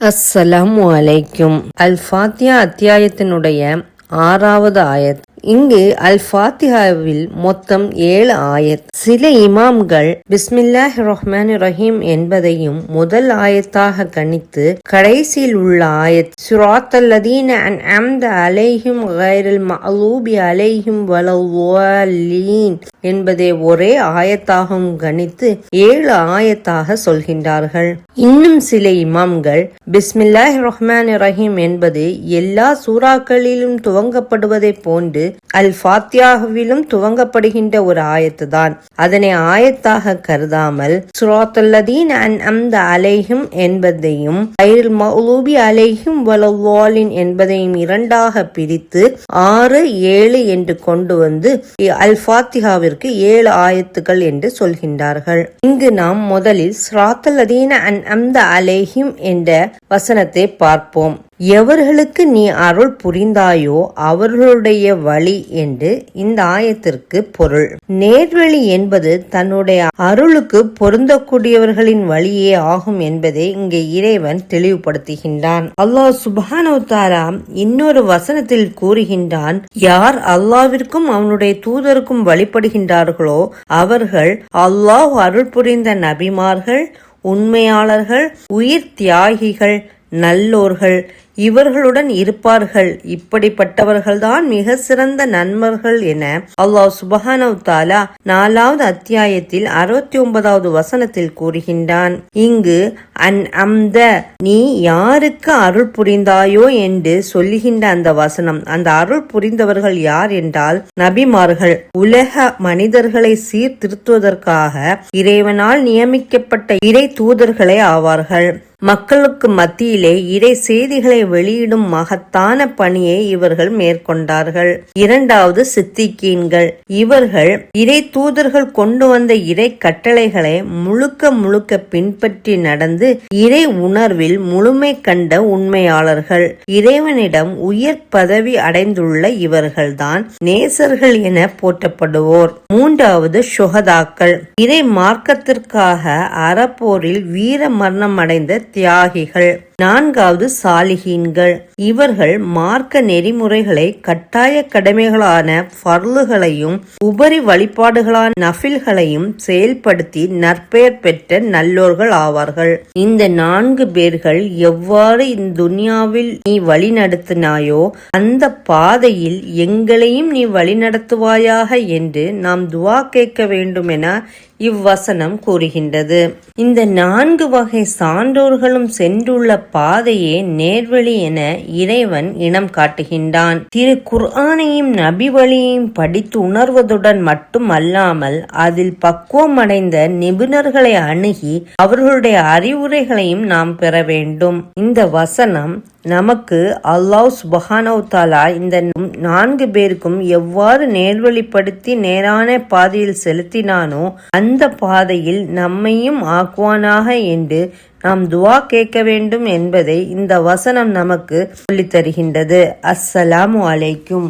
அஸ்ஸலாமு அலைக்கும். அல் ஃபாத்திஹா அத்தியாயத்தினுடைய 6வது ஆயத். இங்கு அல் ஃபாத்திஹாவில் மொத்தம் 7 ஆயத். சில இமாம்கள் பிஸ்மில்லாஹிர் ரஹ்மானிர் ரஹீம் என்பதையும் முதல் ஆயத்தாக கணித்து கடைசியில் உள்ள ஆயத் ஸிராத்தல்லதீன அன்அம்த அலைஹிம் கைரில் மக்லூபி அலைஹிம் வலல்லாலீன் என்பதை ஒரே ஆயத்தாகவும் கணித்து 7 ஆயத்தாக சொல்கின்றார்கள். இன்னும் சில இமாம்கள் பிஸ்மில்லாஹிர் ரஹ்மானிர் ரஹீம் என்பது எல்லா சூறாக்களிலும் துவங்கப்படுவதை போன்று அல் ஃபாத்தியாவிலும் துவங்கப்படுகின்ற ஒரு ஆயத்து தான். அதனை ஆயத்தாக கருதாமல் ஸிராத்தல்லதீன அன்அம்த அலைஹிம் என்பதையும் கைரில் மக்லூபி அலைஹிம் வலல்லாலீன் என்பதையும் இரண்டாக பிரித்து 6, 7 என்று கொண்டு வந்து அல் ஃபாத்திஹாவிற்கு 7 ஆயத்துகள் என்று சொல்கின்றார்கள். இங்கு நாம் முதலில் ஸிராத்தல்லதீன அன்அம்த அலைஹிம் என்ற வசனத்தை பார்ப்போம். எவர்களுக்கு நீ அருள் புரிந்தாயோ அவர்களுடைய வழி என்று இந்த ஆயத்திற்கு பொருள். நேர்வழி என்பது தன்னுடைய அருளுக்கு பொருந்தக்கூடியவர்களின் வழியே ஆகும் என்பதை இங்கே இறைவன் தெளிவுபடுத்துகின்றான். அல்லாஹ் சுப்ஹானஹு வ தஆலா இன்னொரு வசனத்தில் கூறுகின்றான், யார் அல்லாஹ்விற்கும் அவனுடைய தூதருக்கும் வழிபடுகின்றார்களோ அவர்கள் அல்லாஹ் அருள் புரிந்த நபிமார்கள், உண்மையாளர்கள், உயிர் தியாகிகள், நல்லோர்கள் இவர்களுடன் இருப்பார்கள். இப்படிப்பட்டவர்கள்தான் மிக சிறந்த நன்மர்கள் என அல்லாஹ் சுப்ஹானஹு வ தஆலா 4வது அத்தியாயத்தில் 69வது வசனத்தில் கூறுகின்றான். இங்கு அன்அம்த நீ யாருக்கு அருள் புரிந்தாயோ என்று சொல்லுகின்ற அந்த வசனம், அந்த அருள் புரிந்தவர்கள் யார் என்றால் நபிமார்கள், உலக மனிதர்களை சீர்திருத்துவதற்காக இறைவனால் நியமிக்கப்பட்ட இறை தூதர்களே ஆவார்கள். மக்களுக்கு மத்தியிலே இறை செய்திகளை வெளியிடும் மகத்தான பணியை இவர்கள் மேற்கொண்டார்கள். 2வது சித்திகீன்கள். இவர்கள் இறை தூதர்கள் கொண்டு வந்த இறை கட்டளைகளை முழுக்க பின்பற்றி நடந்து இறை உணர்வில் முழுமை கண்ட உண்மையாளர்கள். இறைவனிடம் உயர் பதவி அடைந்துள்ள இவர்கள்தான் நேசர்கள் என போற்றப்படுவோர். 3வது சுஹதாக்கள். இறை மார்க்கத்திற்காக அறப்போரில் வீர மரணம் அடைந்த தியாகிகள். 4வது சாலிஹீன்கள். இவர்கள் மார்க்க நெறிமுறைகளை கட்டாய கடமைகளான ஃபர்லுகளையும் உபரி வழிபாடுகளான நஃபில்களையும் செயல்படுத்தி நற்பெயர் பெற்ற நல்லோர்கள் ஆவார்கள். இந்த 4 பேர்கள் எவ்வாறு இந்த துன்யாவில் நீ வழி நடத்தினாயோ அந்த பாதையில் எங்களையும் நீ வழிநடத்துவாயாக என்று நாம் துவா கேட்க வேண்டும் என இவ்வசனம் கூறுகின்றது. இந்த 4 வகை சான்றோர்களும் சென்றுள்ள பாதையே நேர்வழி என இறைவன் இனம் காட்டுகின்றான். திரு குர்ஆனையும் நபி வழியையும் படித்து உணர்வதுடன் மட்டும் அல்லாமல் அதில் பக்குவம் அடைந்த நிபுணர்களை அணுகி அவர்களுடைய அறிவுரைகளையும் நாம் பெற வேண்டும். இந்த வசனம் நமக்கு அல்லாஹ் சுப்ஹானஹு வ தஆலா இந்த 4 பேருக்கும் எவ்வாறு நேர்வழிப்படுத்தி நேரான பாதையில் செலுத்தினானோ அந்த பாதையில் நம்மையும் ஆக்குவானாக என்று நாம் துவா கேட்க வேண்டும் என்பதை இந்த வசனம் நமக்கு சொல்லித் தருகின்றது. அஸ்ஸலாமு அலைக்கும்.